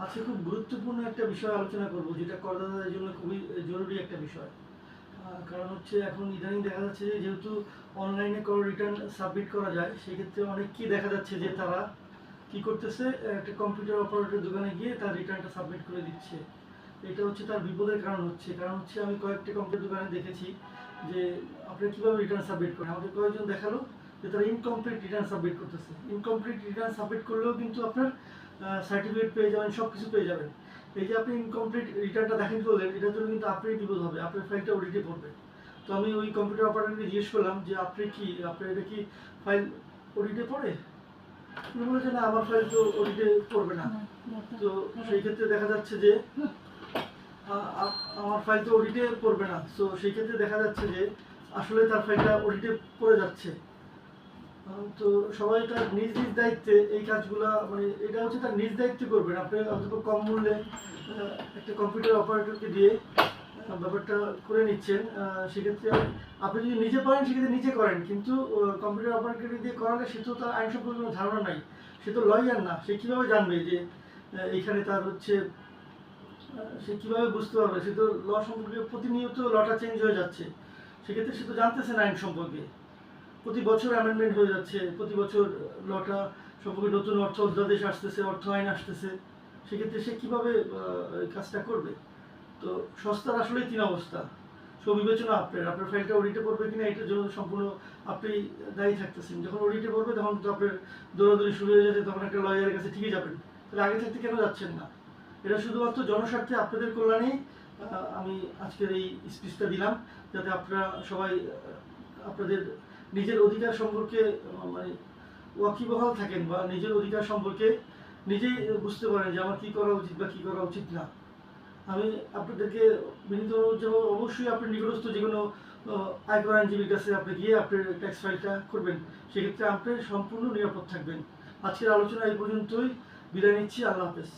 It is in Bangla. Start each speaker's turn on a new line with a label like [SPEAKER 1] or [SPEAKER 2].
[SPEAKER 1] আজকে খুব গুরুত্বপূর্ণ একটা বিষয় আলোচনা করব, যেটা করদাতাদের জন্য খুবই জরুরি একটা বিষয়। কারণ হচ্ছে এখন ইদানিং দেখা যাচ্ছে যে যেহেতু অনলাইনে কোনো রিটার্ন সাবমিট করা যায়, সেক্ষেত্রে অনেককেই দেখা যাচ্ছে যে তারা কি করতেছে, একটা কম্পিউটার অপারেটর দোকানে গিয়ে তার রিটার্নটা সাবমিট করে দিচ্ছে। এটা হচ্ছে তার বিপদের কারণ হচ্ছে আমি কয়েকটা কম্পিউটার দোকানে দেখেছি যে আপনারা কীভাবে রিটার্ন সাবমিট করেন। আমাদের কয়েকজন দেখালো যে তারা ইনকমপ্লিট রিটার্ন সাবমিট করতেছে। ইনকমপ্লিট রিটার্ন সাবমিট করলেও কিন্তু আপনার সার্টিফিকেট পেয়ে যাবেন, সব কিছু পেয়ে যাবেন। এই যে আপনি ইনকমপ্লিট রিটার্নটা দাখিল করলেন, এটার জন্য কিন্তু আপনারই বিপদ হবে, আপনার ফাইলটা অডিটে পড়বে। তো আমি ওই কম্পিউটার অপারেটরকে জিজ্ঞেস করলাম যে আপনার এটা কি ফাইল অডিটে পড়ে? উনি বলেছে না, আমার ফাইল তো অডিটে পড়বে না। তো সেই ক্ষেত্রে দেখা যাচ্ছে যে আমার ফাইল তো অডিটে পড়বে না। সো সেই ক্ষেত্রে দেখা যাচ্ছে যে আসলে তার ফাইলটা অডিটে পড়ে যাচ্ছে। তো সবাই তার নিজ নিজ দায়িত্বে এই কাজগুলা, মানে এটা হচ্ছে তার নিজ দায়িত্বে করবেন। আপনি অন্তত কম মূল্যে একটা কম্পিউটার অপারেটরকে দিয়ে ব্যাপারটা করে নিচ্ছেন। সেক্ষেত্রে আপনি যদি নিজে পারেন সেক্ষেত্রে নিজে করেন, কিন্তু কম্পিউটার অপারেটরকে দিয়ে করালে সে তো তার আইন সম্পর্কে কোনো ধারণা নাই, সে তো লয়ার না, সে কীভাবে জানবে যে এইখানে তার হচ্ছে সে কীভাবে বুঝতে পারবে? সে তো ল সম্পর্কে প্রতিনিয়ত লটা চেঞ্জ হয়ে যাচ্ছে, সেক্ষেত্রে সে তো জানতেছে না আইন সম্পর্কে। প্রতি বছর অ্যামেন্ডমেন্ট হয়ে যাচ্ছে, প্রতি বছর লটা সম্পর্কে নতুন অর্থ অধ্যাদেশ আসতেছে, অর্থ আইন আসতেছে। সেক্ষেত্রে সে কীভাবে কাজটা করবে? তো সস্তার আসলেই তিন অবস্থা। বিবেচনা আপনার ফাইলটা অডিটে পড়বে কিনা এটার জন্য সম্পূর্ণ আপনি দায়ী থাকতেছেন। যখন অডিটে পড়বে তখন তো আপনার দৌড়াদৌড়ি শুরু হয়ে যাচ্ছে, তখন একটা লয়ারের কাছে ঠিকই যাবেন। তাহলে আগে থাকতে কেন যাচ্ছেন না? এটা শুধুমাত্র জনস্বার্থে আপনাদের কল্যাণেই আমি আজকের এই স্পিচটা দিলাম, যাতে আপনারা সবাই আপনাদের নিজের অধিকার সম্পর্কে মানে ওয়াকিবহাল থাকেন, বা নিজের অধিকার সম্পর্কে নিজেই বুঝতে পারেন যে আমার কী করা উচিত বা কী করা উচিত না। আমি আপনাদেরকে বিনীত অনুরোধ জানাবো, অবশ্যই আপনার নিকটস্থ যে কোনো আয়কর আইনজীবীর কাছে আপনি গিয়ে আপনার ট্যাক্স ফাইলটা করবেন। সেক্ষেত্রে আপনি সম্পূর্ণ নিরাপদ থাকবেন। আজকের আলোচনা এই পর্যন্তই। বিদায় নিচ্ছি। আল্লাহ হাফেজ।